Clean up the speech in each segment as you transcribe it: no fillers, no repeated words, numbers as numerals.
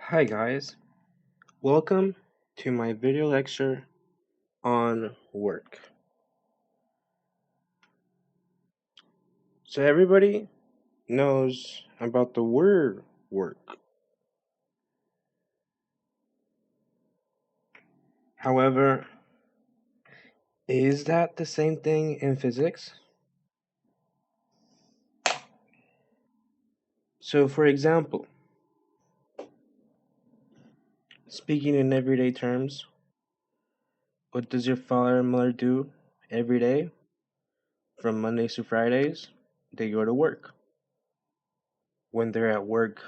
Hi guys, welcome to my video lecture on work. So everybody knows about the word work. However, is that the same thing in physics? So for example, speaking in everyday terms, what does your father and mother do every day from Mondays to Fridays? They go to work. When they're at work,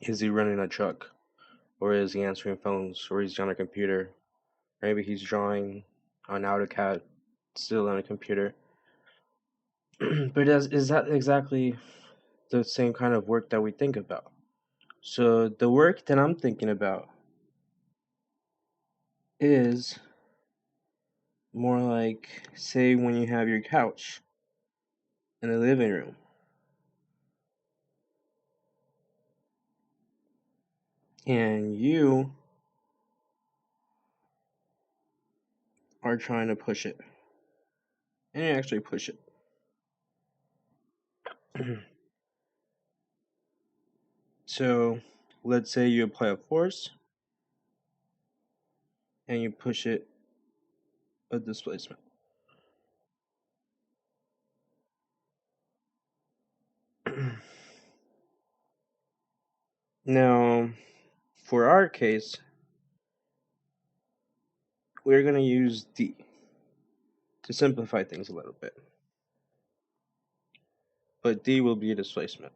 is he running a truck? Or is he answering phones? Or is he on a computer? Maybe he's drawing on AutoCAD, still on a computer. But is that exactly the same kind of work that we think about? So the work that I'm thinking about is more like, say, when you have your couch in the living room, and you are trying to push it, and you actually push it. So let's say you apply a force and you push it a displacement. Now, for our case, we're going to use D to simplify things a little bit. But D will be a displacement.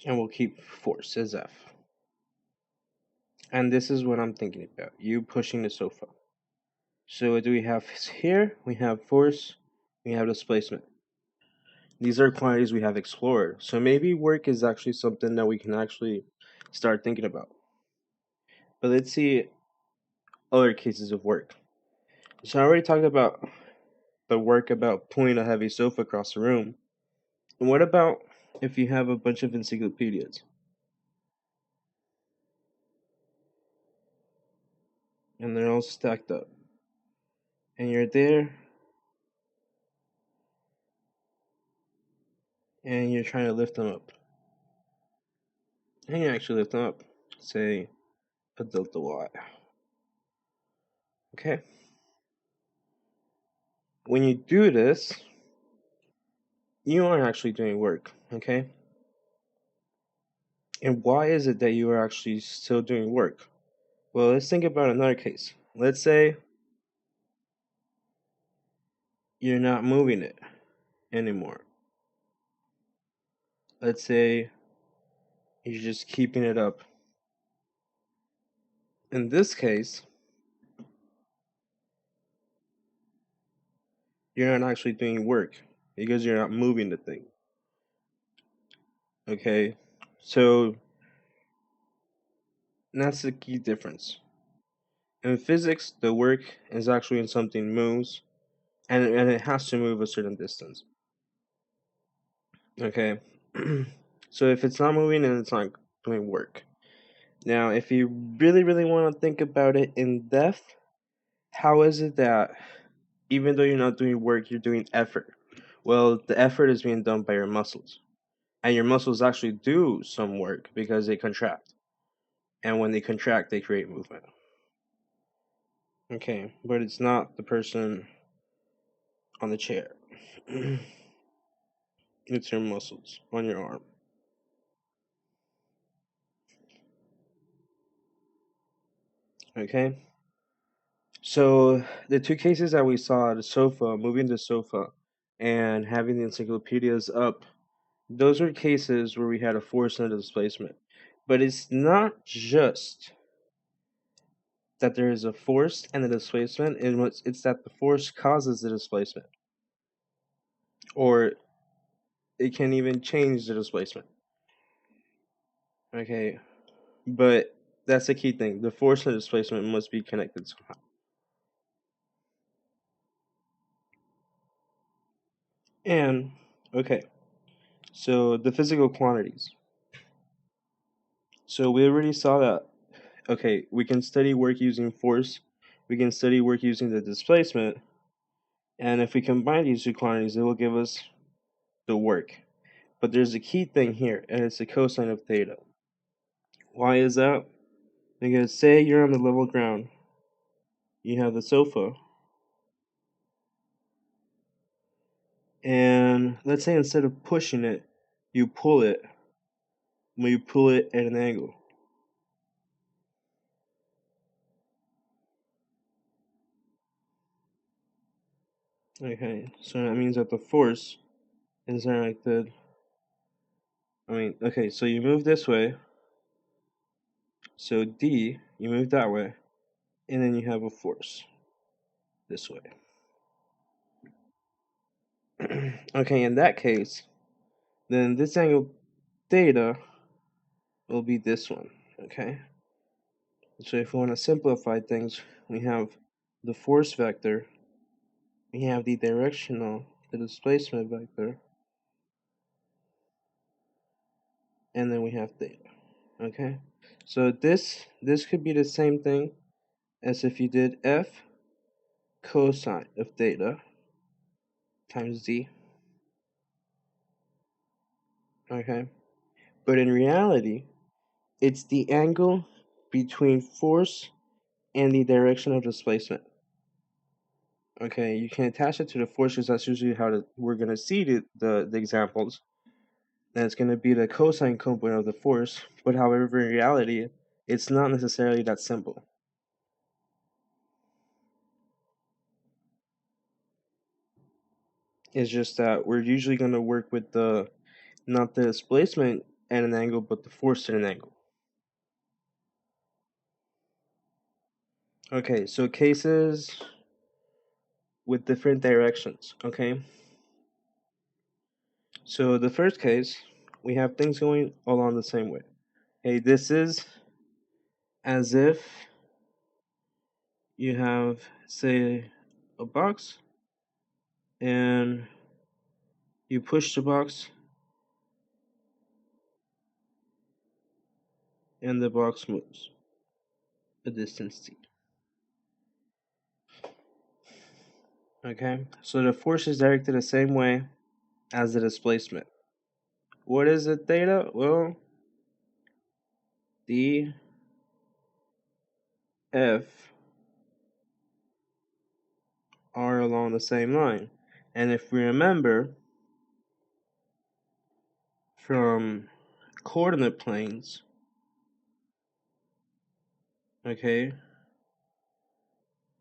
And we'll keep force as F. And this is what I'm thinking about. You pushing the sofa. So what do we have here? We have force, we have displacement. These are quantities we have explored. So maybe work is actually something that we can actually start thinking about. But let's see other cases of work. So I already talked about the work about pulling a heavy sofa across the room. And what about if you have a bunch of encyclopedias? And they're all stacked up. And you're there and you're trying to lift them up. And you actually lift them up. Say a delta y. Okay? When you do this, you are actually doing work. Okay? And why is it that you are actually still doing work? Well, let's think about another case. Let's say you're not moving it anymore. Let's say you're just keeping it up. In this case, you're not actually doing work because you're not moving the thing. Okay? So that's the key difference. In physics, the work is actually when something moves, and it has to move a certain distance. Okay? So if it's not moving, then it's not doing work. Now, if you really, really want to think about it in depth, how is it that even though you're not doing work, you're doing effort? Well, the effort is being done by your muscles. And your muscles actually do some work because they contract. And when they contract, they create movement. Okay, but it's not the person on the chair. It's your muscles on your arm. Okay? So the two cases that we saw, the sofa, moving the sofa, and having the encyclopedias up, those were cases where we had a force and a displacement. But it's not just that there is a force and a displacement, it's that the force causes the displacement. Or it can even change the displacement. Okay, but that's the key thing. The force and the displacement must be connected somehow. And, okay, so the physical quantities. So we already saw that, okay, we can study work using force, we can study work using the displacement, and if we combine these two quantities, it will give us the work. But there's a key thing here, and it's the cosine of theta. Why is that? Because say you're on the level ground, you have the sofa, and let's say instead of pushing it, you pull it. When you pull it at an angle. Okay, so that means that the force is directed. Okay, so you move this way. So D, you move that way, and then you have a force this way. Okay, in that case, then this angle theta will be this one. Okay, so if we want to simplify things, we have the force vector, we have the directional, the displacement vector, and then we have theta. Okay, so this could be the same thing as if you did F cosine of theta times D. Okay, but in reality, it's the angle between force and the direction of displacement. Okay, you can attach it to the force because that's usually how we're going to see the examples. And it's going to be the cosine component of the force, but however, in reality, it's not necessarily that simple. It's just that we're usually going to work with not the displacement at an angle, but the force at an angle. Okay, so cases with different directions, okay? So the first case, we have things going along the same way. Hey, this is as if you have, say, a box, and you push the box, and the box moves a distance t. Okay, so the force is directed the same way as the displacement. What is the theta? Well, the F are along the same line. And if we remember from coordinate planes, okay,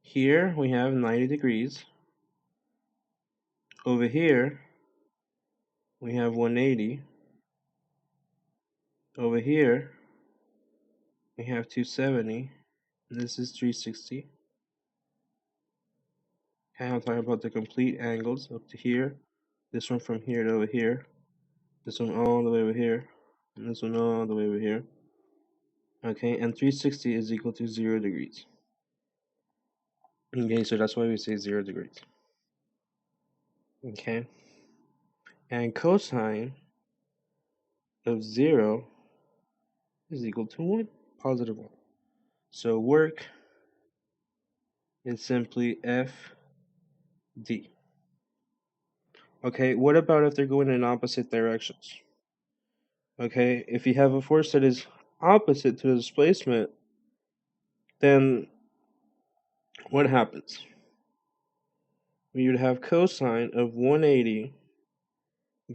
here we have 90 degrees. Over here, we have 180. Over here, we have 270. And this is 360. Okay, I'm talking about the complete angles up to here. This one from here to over here. This one all the way over here. And this one all the way over here. Okay, and 360 is equal to 0 degrees. Okay, so that's why we say 0 degrees. Okay, and cosine of 0 is equal to 1, positive 1. So work is simply FD. Okay, what about if they're going in opposite directions? Okay, if you have a force that is opposite to the displacement, then what happens? We would have cosine of 180.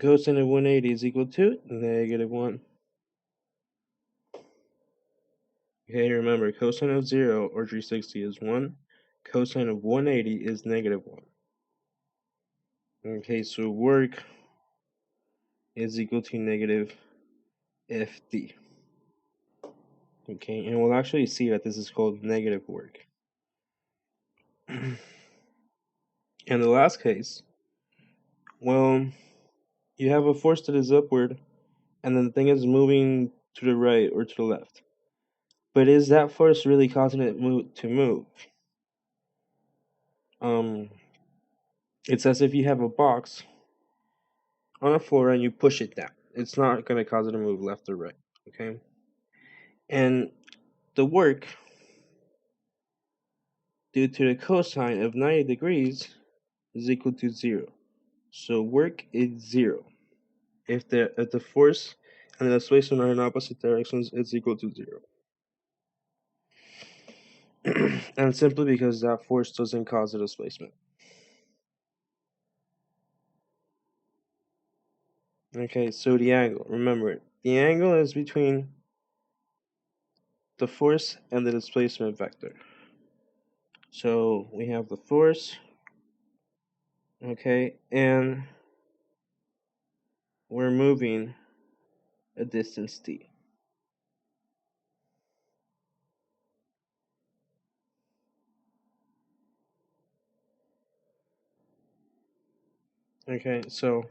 Cosine of 180 is equal to negative 1. Okay, remember, cosine of 0 or 360 is 1. Cosine of 180 is negative 1. Okay, so work is equal to negative FD. Okay, and we'll actually see that this is called negative work. In the last case, well, you have a force that is upward, and then the thing is moving to the right or to the left. But is that force really causing it to move? It's as if you have a box on a floor and you push it down. It's not going to cause it to move left or right, okay? And the work due to the cosine of 90 degrees is equal to 0. So work is 0. If the force and the displacement are in opposite directions, it's equal to 0. And simply because that force doesn't cause a displacement. Okay, so the angle, remember it. The angle is between the force and the displacement vector. So we have the force, okay, and we're moving a distance d. Okay, so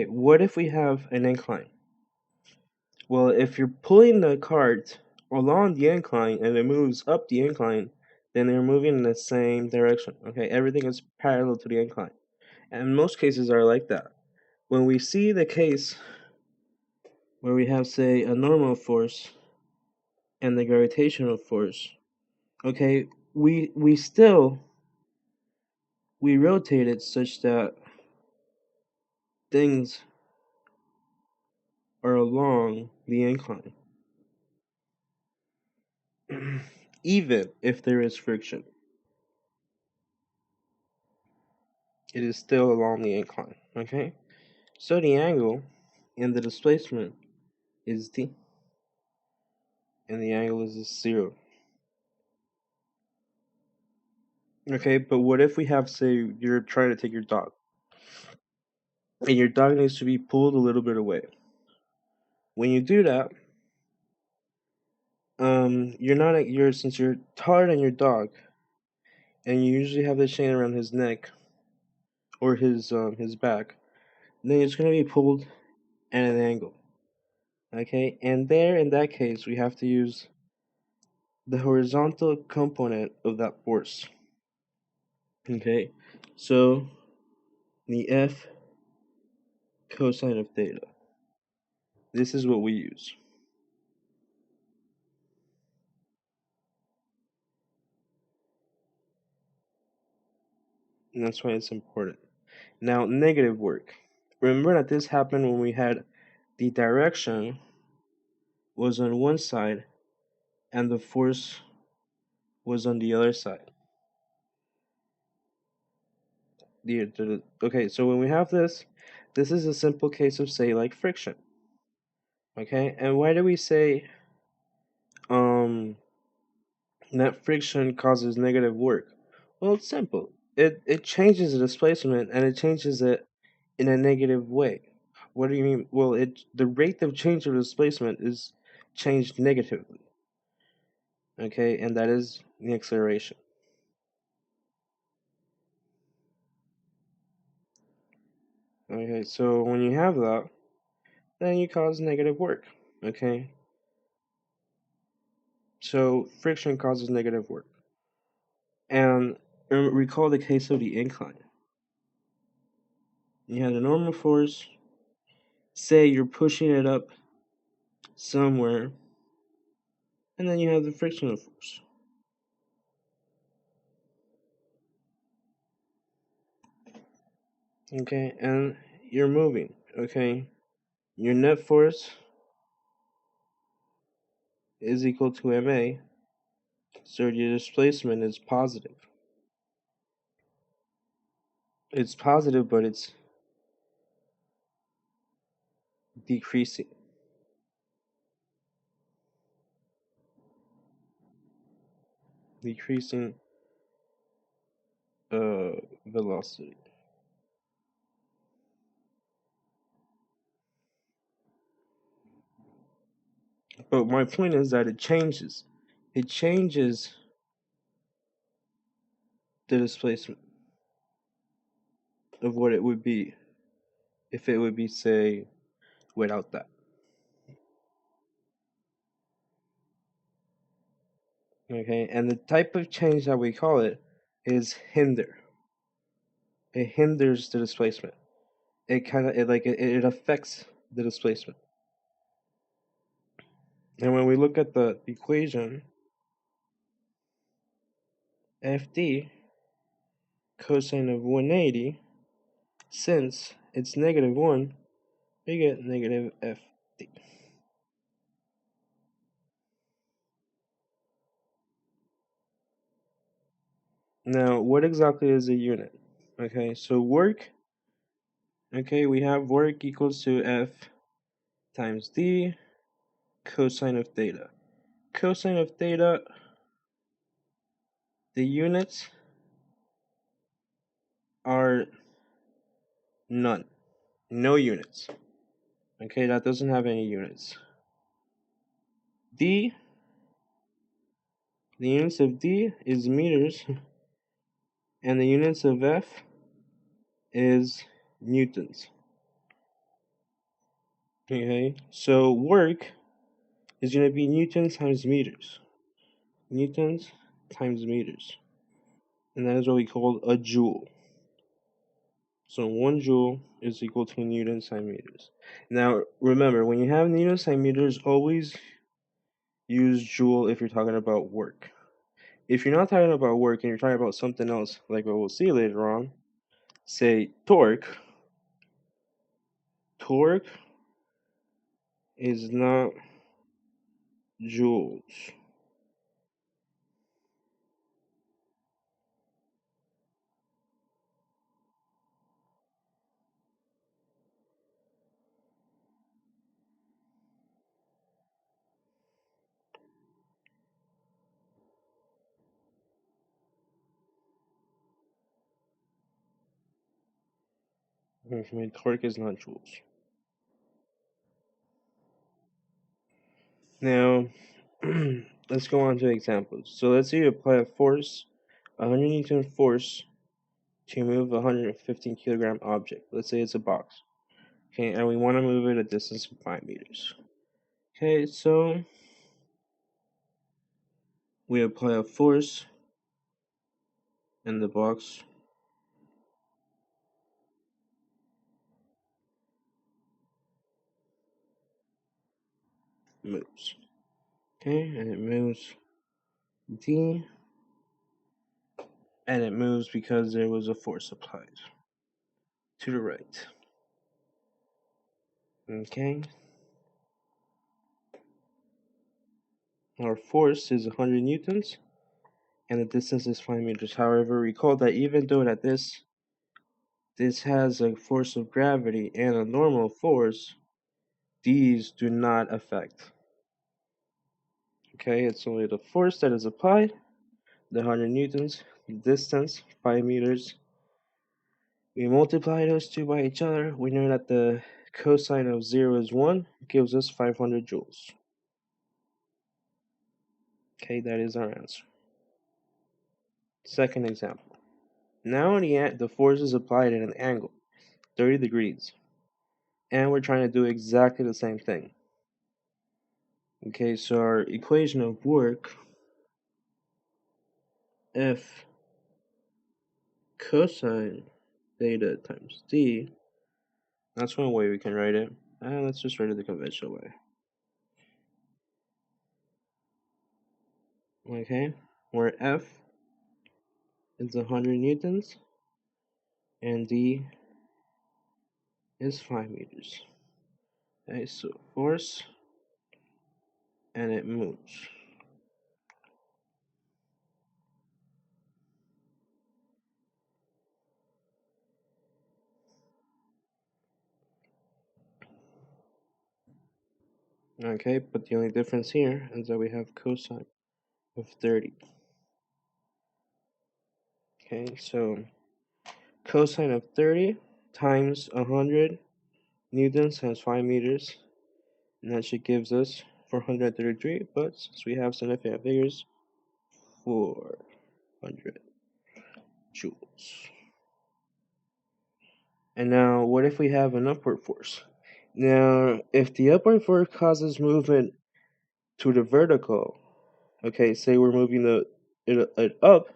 what if we have an incline? Well, if you're pulling the cart along the incline and it moves up the incline, then they're moving in the same direction. Okay, everything is parallel to the incline. And most cases are like that. When we see the case where we have, say, a normal force and the gravitational force, okay, we still we rotate it such that things are along the incline, even if there is friction. It is still along the incline. Okay, so the angle and the displacement is d, and the angle is 0. Okay, but what if we have, say, you're trying to take your dog, and your dog needs to be pulled a little bit away. When you do that, you're not you're since you're taller than your dog, and you usually have the chain around his neck or his back, then it's gonna be pulled at an angle. Okay, and there in that case we have to use the horizontal component of that force. Okay, so the F cosine of theta. This is what we use. And that's why it's important. Now, negative work. Remember that this happened when we had the direction was on one side and the force was on the other side. Okay, so when we have this, this is a simple case of, say, like friction. Okay, and why do we say um that friction causes negative work? Well, it's simple. It changes the displacement and it changes it in a negative way. What do you mean? Well, the rate of change of displacement is changed negatively. Okay, and that is the acceleration. Okay, so when you have that, then you cause negative work. Okay, so friction causes negative work. And recall the case of the incline. You have the normal force, say you're pushing it up somewhere, and then you have the frictional force. Okay, and you're moving. Okay, your net force is equal to ma, so your displacement is positive. It's positive, but it's decreasing. Decreasing velocity. But my point is that it changes. It changes the displacement of what it would be if it would be, say, without that. Okay, and the type of change that we call it is hinder. it hinders the displacement. It affects the displacement. And when we look at the equation, FD cosine of 180, since it's negative 1, we get negative FD. Now, what exactly is a unit? Okay, so work, okay, we have work equals to F times D cosine of theta. Cosine of theta, the units are none. No units. Okay, that doesn't have any units. D, the units of D is meters, and the units of F is newtons. Okay, so work is going to be newtons times meters. Newtons times meters. And that is what we call a joule. So 1 joule is equal to newtons times meters. Now, remember, when you have newtons times meters, always use joule if you're talking about work. If you're not talking about work and you're talking about something else, like what we'll see later on, say torque. Torque is not joules. Torque is not joules. Now, let's go on to examples. So let's say you apply a force, a 100 Newton force, to move a 115 kilogram object. Let's say it's a box. Okay, and we want to move it a distance of 5 meters. Okay, so we apply a force, and the box moves. Okay, and it moves D, and it moves because there was a force applied to the right. Okay, our force is 100 newtons, and the distance is 5 meters. However, recall that even though that this has a force of gravity and a normal force, these do not affect. Okay, it's only the force that is applied, the 100 newtons, the distance, 5 meters. We multiply those two by each other. We know that the cosine of 0 is 1, gives us 500 joules. Okay, that is our answer. Second example. Now the force is applied at an angle, 30 degrees. And we're trying to do exactly the same thing. Okay, so our equation of work, F cosine theta times D, that's one way we can write it. And let's just write it the conventional way. Okay, where F is 100 newtons and D is 5 meters. Okay, so force, and it moves. Okay, but the only difference here is that we have cosine of 30. Okay, so cosine of 30 times 100 newtons times 5 meters, and that should gives us 433, but since we have significant figures, 400 joules. And now, what if we have an upward force? Now, if the upward force causes movement to the vertical, okay, say we're moving it up,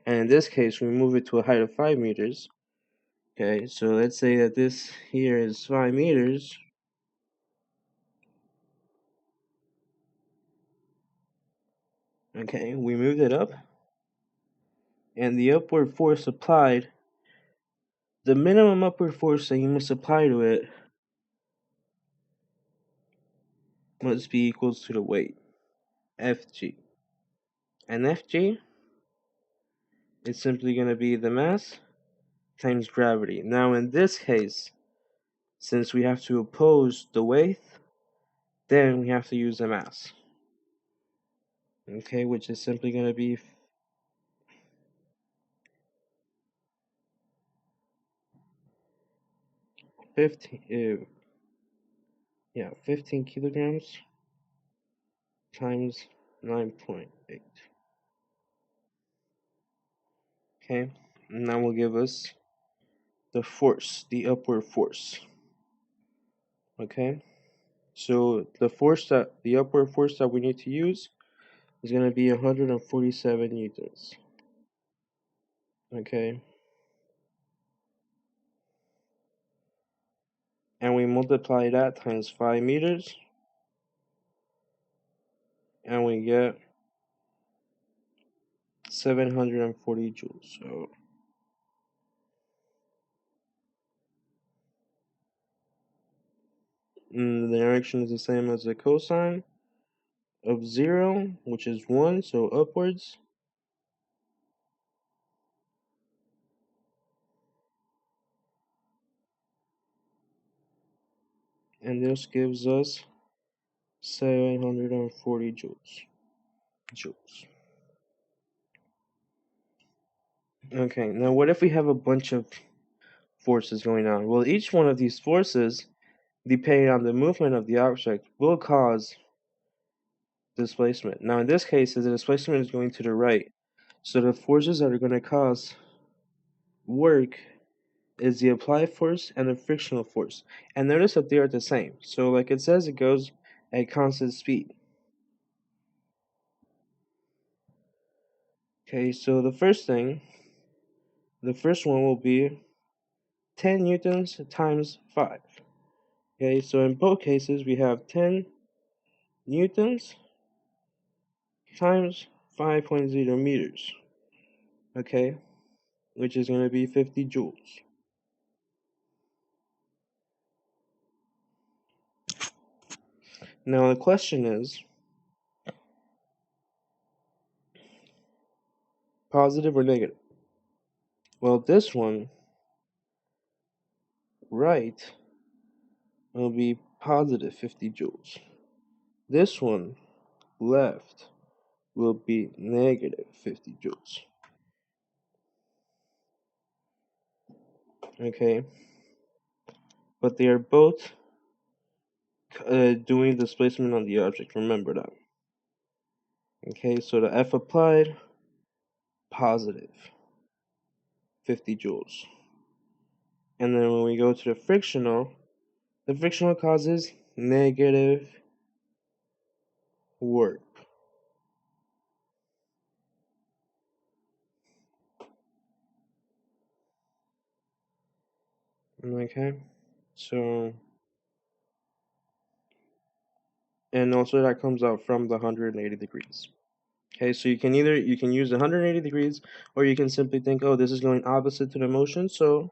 and in this case we move it to a height of 5 meters, Okay, so let's say that this here is 5 meters. Okay, we moved it up, and the upward force applied, the minimum upward force that you must apply to it must be equals to the weight, Fg. And Fg is simply going to be the mass times gravity. Now in this case, since we have to oppose the weight, then we have to use the mass. Okay, which is simply going to be 15, 15 kilograms times 9.8. Okay, and that will give us the force, the upward force. Okay, so the upward force that we need to use is going to be 147 newtons. Okay, and we multiply that times 5 meters, and we get 740 joules. So the direction is the same as the cosine of 0, which is 1, so upwards. And this gives us 740 joules. Okay, now what if we have a bunch of forces going on? Well, each one of these forces, depending on the movement of the object, will cause displacement. Now in this case, the displacement is going to the right. So the forces that are going to cause work is the applied force and the frictional force. And notice that they are the same. So like it says, it goes at constant speed. Okay, so the first one will be 10 newtons times 5. Okay, so in both cases we have 10 newtons times 5.0 meters. Okay, which is going to be 50 joules. Now the question is, positive or negative? Well, this one, right, will be positive 50 joules. This one, left, will be negative 50 joules. Okay, but they are both doing displacement on the object, remember that. Okay, so the F applied, positive 50 joules. And then when we go to the frictional causes negative work. Okay, so, and also that comes out from the 180 degrees. Okay, so you can use the 180 degrees, or you can simply think, oh, this is going opposite to the motion, so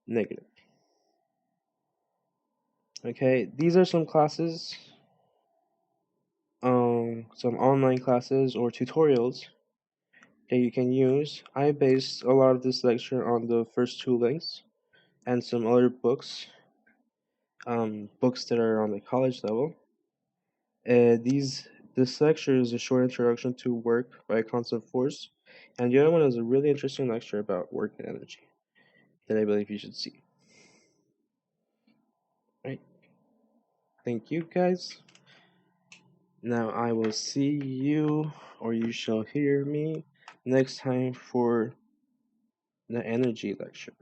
negative. Okay, these are some classes, some online classes or tutorials that you can use. I based a lot of this lecture on the first two links and some other books, books that are on the college level. This lecture is a short introduction to work by a constant force, and the other one is a really interesting lecture about work and energy that I believe you should see. Right? Thank you, guys. Now I will see you, or you shall hear me, next time for the energy lecture.